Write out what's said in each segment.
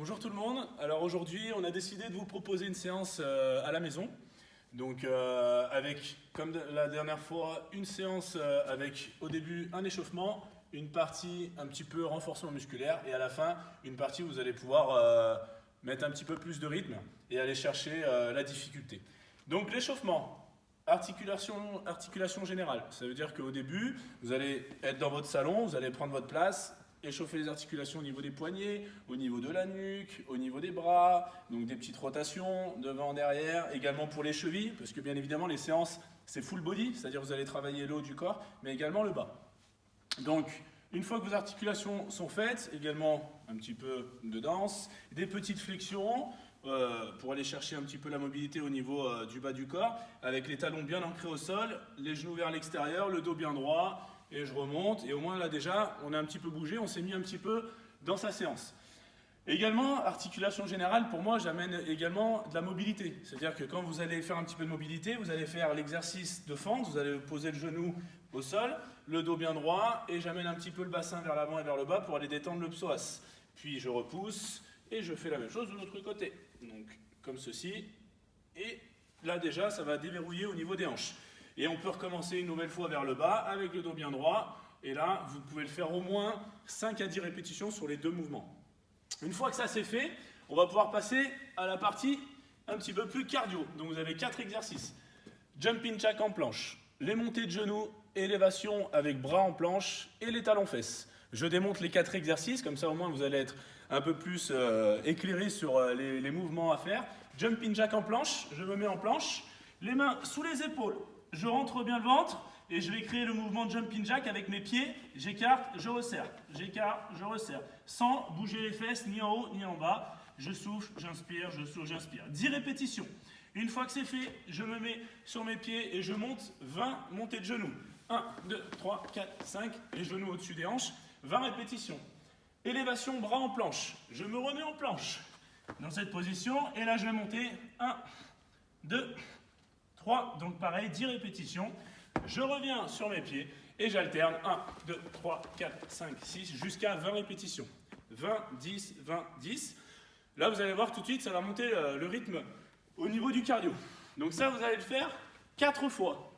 Bonjour tout le monde. Alors aujourd'hui, on a décidé de vous proposer une séance à la maison. Donc avec, comme la dernière fois, une séance avec au début un échauffement, une partie un petit peu renforcement musculaire et à la fin, une partie où vous allez pouvoir mettre un petit peu plus de rythme et aller chercher la difficulté. Donc l'échauffement, articulation générale. Ça veut dire qu'au début, vous allez être dans votre salon, vous allez prendre votre place, échauffer les articulations au niveau des poignets, au niveau de la nuque, au niveau des bras, donc des petites rotations devant, derrière, également pour les chevilles, parce que bien évidemment les séances c'est full body, c'est-à-dire vous allez travailler le haut du corps, mais également le bas. Donc une fois que vos articulations sont faites, également un petit peu de danse, des petites flexions pour aller chercher un petit peu la mobilité au niveau du bas du corps, avec les talons bien ancrés au sol, les genoux vers l'extérieur, le dos bien droit, et je remonte, et au moins là déjà, on a un petit peu bougé, on s'est mis un petit peu dans sa séance. Également, articulation générale, pour moi, j'amène également de la mobilité. C'est-à-dire que quand vous allez faire un petit peu de mobilité, vous allez faire l'exercice de fente, vous allez poser le genou au sol, le dos bien droit, et j'amène un petit peu le bassin vers l'avant et vers le bas pour aller détendre le psoas. Puis je repousse, et je fais la même chose de l'autre côté. Donc, comme ceci, et là déjà, ça va déverrouiller au niveau des hanches. Et on peut recommencer une nouvelle fois vers le bas avec le dos bien droit. Et là, vous pouvez le faire au moins 5 à 10 répétitions sur les deux mouvements. Une fois que ça c'est fait, on va pouvoir passer à la partie un petit peu plus cardio. Donc vous avez 4 exercices. Jumping jack en planche, les montées de genoux, élévation avec bras en planche et les talons fesses. Je démonte les 4 exercices, comme ça au moins vous allez être un peu plus éclairé sur les mouvements à faire. Jumping jack en planche, je me mets en planche, les mains sous les épaules. Je rentre bien le ventre et je vais créer le mouvement de jumping jack avec mes pieds. J'écarte, je resserre. J'écarte, je resserre. Sans bouger les fesses ni en haut ni en bas. Je souffle, j'inspire, je souffle, j'inspire. 10 répétitions. Une fois que c'est fait, je me mets sur mes pieds et je monte 20 montées de genoux. 1, 2, 3, 4, 5. Les genoux au-dessus des hanches. 20 répétitions. Élévation, bras en planche. Je me remets en planche dans cette position. Et là, je vais monter 1, 2, 3, donc pareil, 10 répétitions. Je reviens sur mes pieds et j'alterne 1, 2, 3, 4, 5, 6, jusqu'à 20 répétitions. 20, 10, 20, 10. Là, vous allez voir tout de suite, ça va monter le rythme au niveau du cardio. Donc ça, vous allez le faire 4 fois.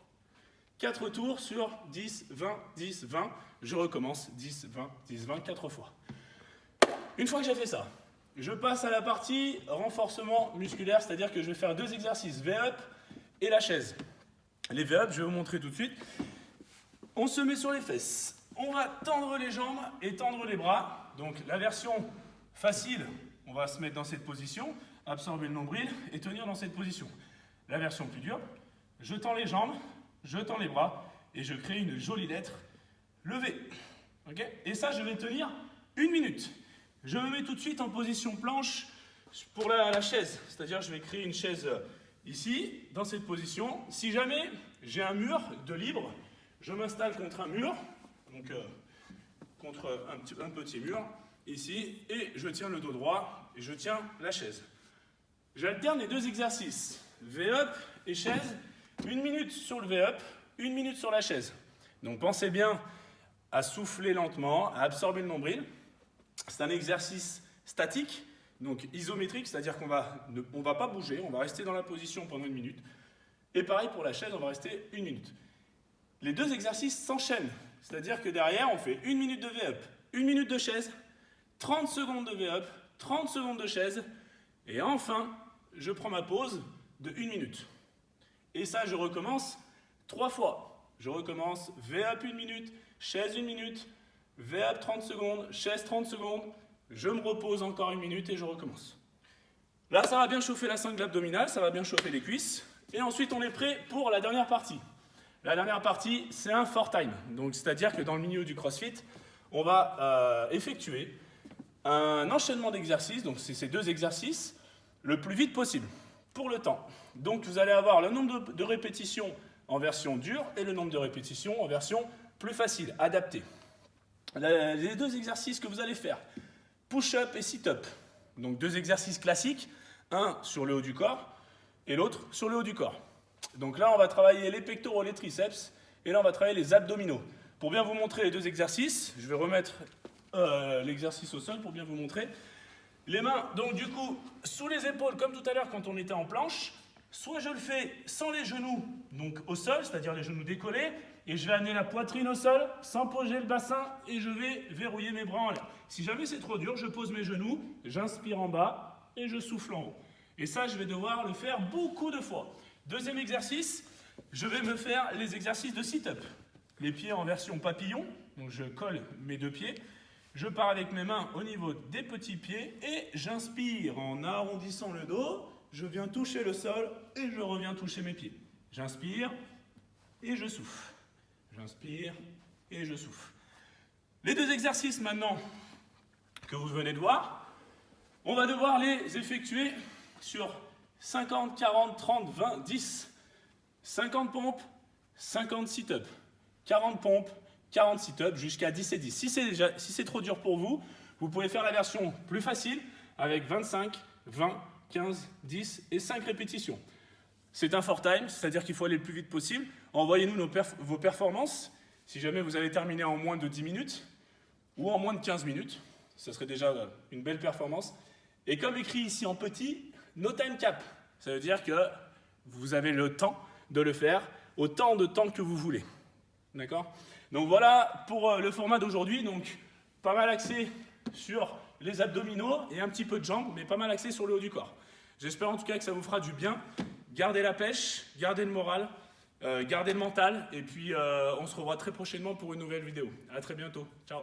4 tours sur 10, 20, 10, 20. Je recommence 10, 20, 10, 20, 4 fois. Une fois que j'ai fait ça, je passe à la partie renforcement musculaire, c'est-à-dire que je vais faire 2 exercices, V-up et la chaise. Les V-up, je vais vous montrer tout de suite. On se met sur les fesses. On va tendre les jambes et tendre les bras. Donc la version facile, on va se mettre dans cette position, absorber le nombril et tenir dans cette position. La version plus dure, je tends les jambes, je tends les bras et je crée une jolie lettre, le V. Okay, et ça, je vais tenir 1 minute. Je me mets tout de suite en position planche pour la chaise. C'est-à-dire, je vais créer une chaise ici, dans cette position. Si jamais j'ai un mur de libre, je m'installe contre un mur, donc contre un petit mur, ici, et je tiens le dos droit, et je tiens la chaise. J'alterne les 2 exercices, V-up et chaise, 1 minute sur le V-up, 1 minute sur la chaise. Donc pensez bien à souffler lentement, à absorber le nombril. C'est un exercice statique, donc isométrique, c'est-à-dire qu'on va pas bouger, on va rester dans la position pendant 1 minute. Et pareil pour la chaise, on va rester 1 minute. Les 2 exercices s'enchaînent, c'est-à-dire que derrière, on fait 1 minute de V-up, 1 minute de chaise, 30 secondes de V-up, 30 secondes de chaise, et enfin, je prends ma pause de 1 minute. Et ça, je recommence 3 fois. Je recommence V-up 1 minute, chaise 1 minute, V-up 30 secondes, chaise 30 secondes, je me repose encore 1 minute et je recommence. Là, ça va bien chauffer la sangle abdominale, ça va bien chauffer les cuisses. Et ensuite, on est prêt pour la dernière partie. La dernière partie, c'est un 4 time. Donc, c'est-à-dire que dans le milieu du CrossFit, on va effectuer un enchaînement d'exercices. Donc, c'est ces 2 exercices le plus vite possible pour le temps. Donc, vous allez avoir le nombre de répétitions en version dure et le nombre de répétitions en version plus facile, adaptée. Les 2 exercices que vous allez faire, push-up et sit-up. Donc 2 exercices classiques, un sur le haut du corps et l'autre sur le haut du corps. Donc là, on va travailler les pectoraux, les triceps, et là, on va travailler les abdominaux. Pour bien vous montrer les 2 exercices, je vais remettre l'exercice au sol pour bien vous montrer. Les mains, donc du coup, sous les épaules, comme tout à l'heure quand on était en planche. Soit je le fais sans les genoux, donc au sol, c'est-à-dire les genoux décollés, et je vais amener la poitrine au sol, sans poser le bassin, et je vais verrouiller mes bras en l'air. Si jamais c'est trop dur, je pose mes genoux, j'inspire en bas, et je souffle en haut. Et ça, je vais devoir le faire beaucoup de fois. Deuxième exercice, je vais me faire les exercices de sit-up. Les pieds en version papillon, donc je colle mes deux pieds. Je pars avec mes mains au niveau des petits pieds, et j'inspire en arrondissant le dos. Je viens toucher le sol et je reviens toucher mes pieds. J'inspire et je souffle. J'inspire et je souffle. Les deux exercices maintenant que vous venez de voir, on va devoir les effectuer sur 50, 40, 30, 20, 10. 50 pompes, 50 sit-ups. 40 pompes, 40 sit-ups jusqu'à 10 et 10. Si c'est trop dur pour vous, vous pouvez faire la version plus facile avec 25, 20, 15, 10 et 5 répétitions. C'est un for time, c'est-à-dire qu'il faut aller le plus vite possible. Envoyez-nous vos performances, si jamais vous avez terminé en moins de 10 minutes ou en moins de 15 minutes. Ce serait déjà une belle performance. Et comme écrit ici en petit, no time cap. Ça veut dire que vous avez le temps de le faire autant de temps que vous voulez. D'accord ? Donc voilà pour le format d'aujourd'hui. Donc pas mal axé sur les abdominaux et un petit peu de jambes, mais pas mal axé sur le haut du corps. J'espère en tout cas que ça vous fera du bien. Gardez la pêche, gardez le moral, gardez le mental, et puis on se revoit très prochainement pour une nouvelle vidéo. À très bientôt. Ciao.